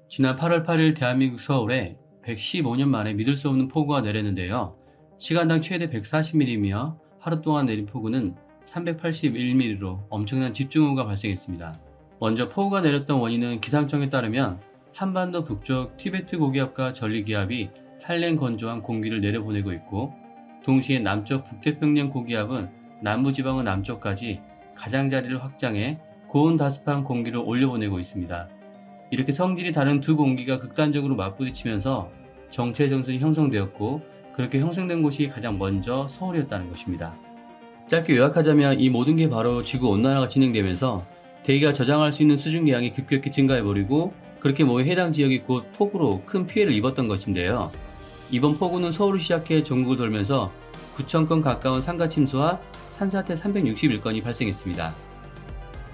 지난 8월 8일 대한민국 서울에 115년 만에 믿을 수 없는 폭우가 내렸는데요. 시간당 최대 140mm이며 하루 동안 내린 폭우는 381mm로 엄청난 집중호우가 발생했습니다. 먼저 폭우가 내렸던 원인은 기상청에 따르면 한반도 북쪽 티베트 고기압과 전리기압이 한랭 건조한 공기를 내려보내고 있고, 동시에 남쪽 북태평양 고기압은 남부지방의 남쪽까지 가장자리를 확장해 고온다습한 공기를 올려보내고 있습니다. 이렇게 성질이 다른 두 공기가 극단적으로 맞부딪히면서 정체전선이 형성되었고, 그렇게 형성된 곳이 가장 먼저 서울이었다는 것입니다. 짧게 요약하자면 이 모든 게 바로 지구온난화가 진행되면서 대기가 저장할 수 있는 수증기량이 급격히 증가해버리고, 그렇게 모여 해당 지역이 곧 폭우로 큰 피해를 입었던 것인데요. 이번 폭우는 서울을 시작해 전국을 돌면서 9,000건 가까운 상가 침수와 산사태 361건이 발생했습니다.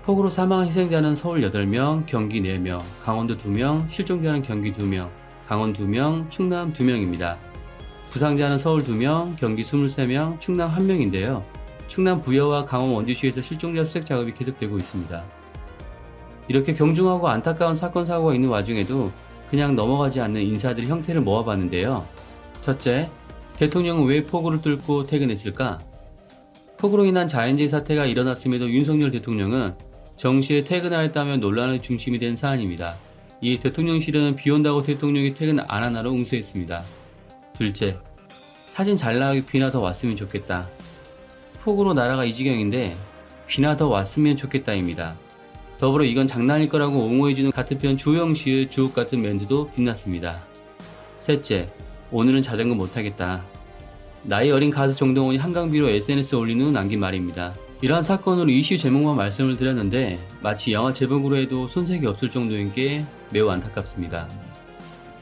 폭우로 사망한 희생자는 서울 8명, 경기 4명, 강원도 2명, 실종자는 경기 2명, 강원 2명, 충남 2명입니다. 부상자는 서울 2명, 경기 23명, 충남 1명인데요. 충남 부여와 강원 원주시에서 실종자 수색 작업이 계속되고 있습니다. 이렇게 경중하고 안타까운 사건 사고가 있는 와중에도 그냥 넘어가지 않는 인사들의 형태를 모아봤는데요. 첫째, 대통령은 왜 폭우를 뚫고 퇴근했을까? 폭우로 인한 자연재해 사태가 일어났음에도 윤석열 대통령은 정시에 퇴근하였다며 논란의 중심이 된 사안입니다. 이 대통령실은 비온다고 대통령이 퇴근 안 하나로 응수했습니다. 둘째, 사진 잘 나오게 비나 더 왔으면 좋겠다. 폭우로 나라가 이 지경인데 비나 더 왔으면 좋겠다입니다. 더불어 이건 장난일 거라고 옹호해주는 같은 편 조영시의 주옥 같은 멘트도 빛났습니다. 셋째, 오늘은 자전거 못타겠다. 나이 어린 가수 정동원이 한강비로 SNS에 올린 후 남긴 말입니다. 이러한 사건으로 이슈 제목만 말씀을 드렸는데 마치 영화 제목으로 해도 손색이 없을 정도인 게 매우 안타깝습니다.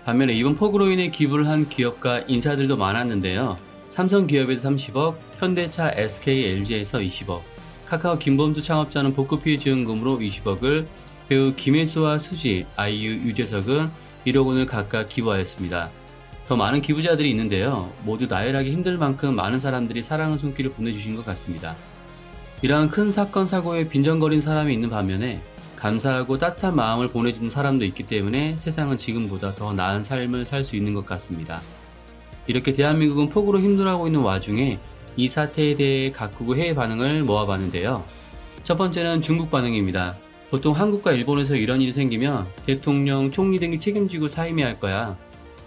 반면에 이번 폭우로 인해 기부를 한 기업과 인사들도 많았는데요. 삼성기업에서 30억, 현대차, SK, LG에서 20억, 카카오 김범수 창업자는 복구피해 지원금으로 20억을, 배우 김혜수와 수지, 아이유, 유재석은 1억 원을 각각 기부하였습니다. 더 많은 기부자들이 있는데요. 모두 나열하기 힘들 만큼 많은 사람들이 사랑의 손길을 보내주신 것 같습니다. 이러한 큰 사건 사고에 빈정거린 사람이 있는 반면에 감사하고 따뜻한 마음을 보내주는 사람도 있기 때문에 세상은 지금보다 더 나은 삶을 살 수 있는 것 같습니다. 이렇게 대한민국은 폭우로 힘들어하고 있는 와중에 이 사태에 대해 각국의 해외 반응을 모아봤는데요. 첫 번째는 중국 반응입니다. 보통 한국과 일본에서 이런 일이 생기면 대통령, 총리 등이 책임지고 사임해야 할 거야.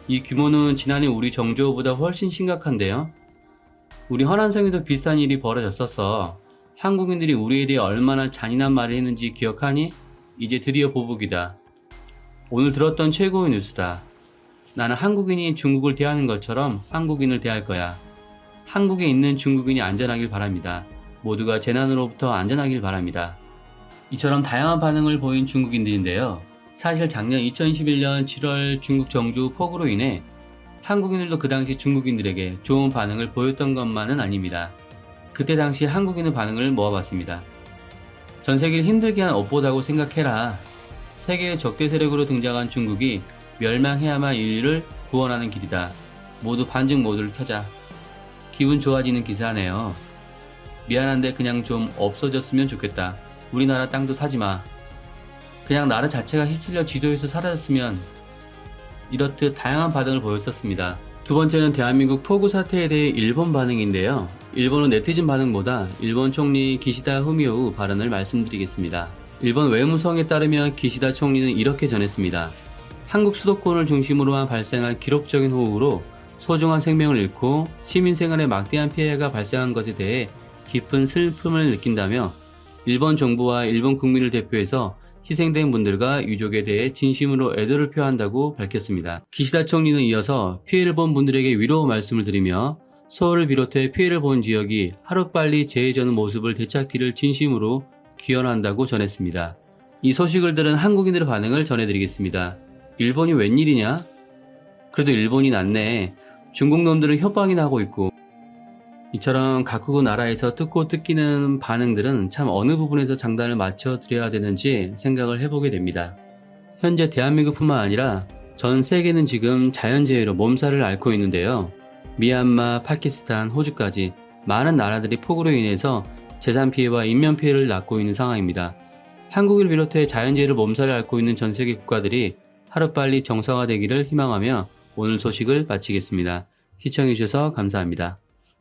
이 규모는 지난해 우리 정조보다 훨씬 심각한데요. 우리 허난성에도 비슷한 일이 벌어졌었어. 한국인들이 우리에 대해 얼마나 잔인한 말을 했는지 기억하니? 이제 드디어 보복이다. 오늘 들었던 최고의 뉴스다. 나는 한국인이 중국을 대하는 것처럼 한국인을 대할 거야. 한국에 있는 중국인이 안전하길 바랍니다. 모두가 재난으로부터 안전하길 바랍니다. 이처럼 다양한 반응을 보인 중국인들인데요. 사실 작년 2021년 7월 중국 정주 폭우로 인해 한국인들도 그 당시 중국인들에게 좋은 반응을 보였던 것만은 아닙니다. 그때 당시 한국인의 반응을 모아봤습니다. 전 세계를 힘들게 한 업보다고 생각해라. 세계의 적대 세력으로 등장한 중국이 멸망해야만 인류를 구원하는 길이다. 모두 반중 모드를 켜자. 기분 좋아지는 기사네요. 미안한데 그냥 좀 없어졌으면 좋겠다. 우리나라 땅도 사지마. 그냥 나라 자체가 휩쓸려 지도에서 사라졌으면. 이렇듯 다양한 반응을 보였었습니다. 두 번째는 대한민국 폭우 사태에 대해 일본 반응인데요. 일본은 네티즌 반응보다 일본 총리 기시다 후미오 발언을 말씀드리겠습니다. 일본 외무성에 따르면 기시다 총리는 이렇게 전했습니다. 한국 수도권을 중심으로만 발생한 기록적인 호우로 소중한 생명을 잃고 시민 생활에 막대한 피해가 발생한 것에 대해 깊은 슬픔을 느낀다며 일본 정부와 일본 국민을 대표해서 희생된 분들과 유족에 대해 진심으로 애도를 표한다고 밝혔습니다. 기시다 총리는 이어서 피해를 본 분들에게 위로 말씀을 드리며 서울을 비롯해 피해를 본 지역이 하루빨리 재해지는 모습을 되찾기를 진심으로 기원한다고 전했습니다. 이 소식을 들은 한국인들의 반응을 전해드리겠습니다. 일본이 웬일이냐? 그래도 일본이 낫네. 중국 놈들은 협박이나 하고 있고. 이처럼 각국 나라에서 뜯고 뜯기는 반응들은 참 어느 부분에서 장단을 맞춰 드려야 되는지 생각을 해보게 됩니다. 현재 대한민국뿐만 아니라 전 세계는 지금 자연재해로 몸살을 앓고 있는데요. 미얀마, 파키스탄, 호주까지 많은 나라들이 폭우로 인해서 재산 피해와 인명 피해를 낳고 있는 상황입니다. 한국을 비롯해 자연재해를 몸살을 앓고 있는 전 세계 국가들이 하루빨리 정상화되기를 희망하며 오늘 소식을 마치겠습니다. 시청해주셔서 감사합니다.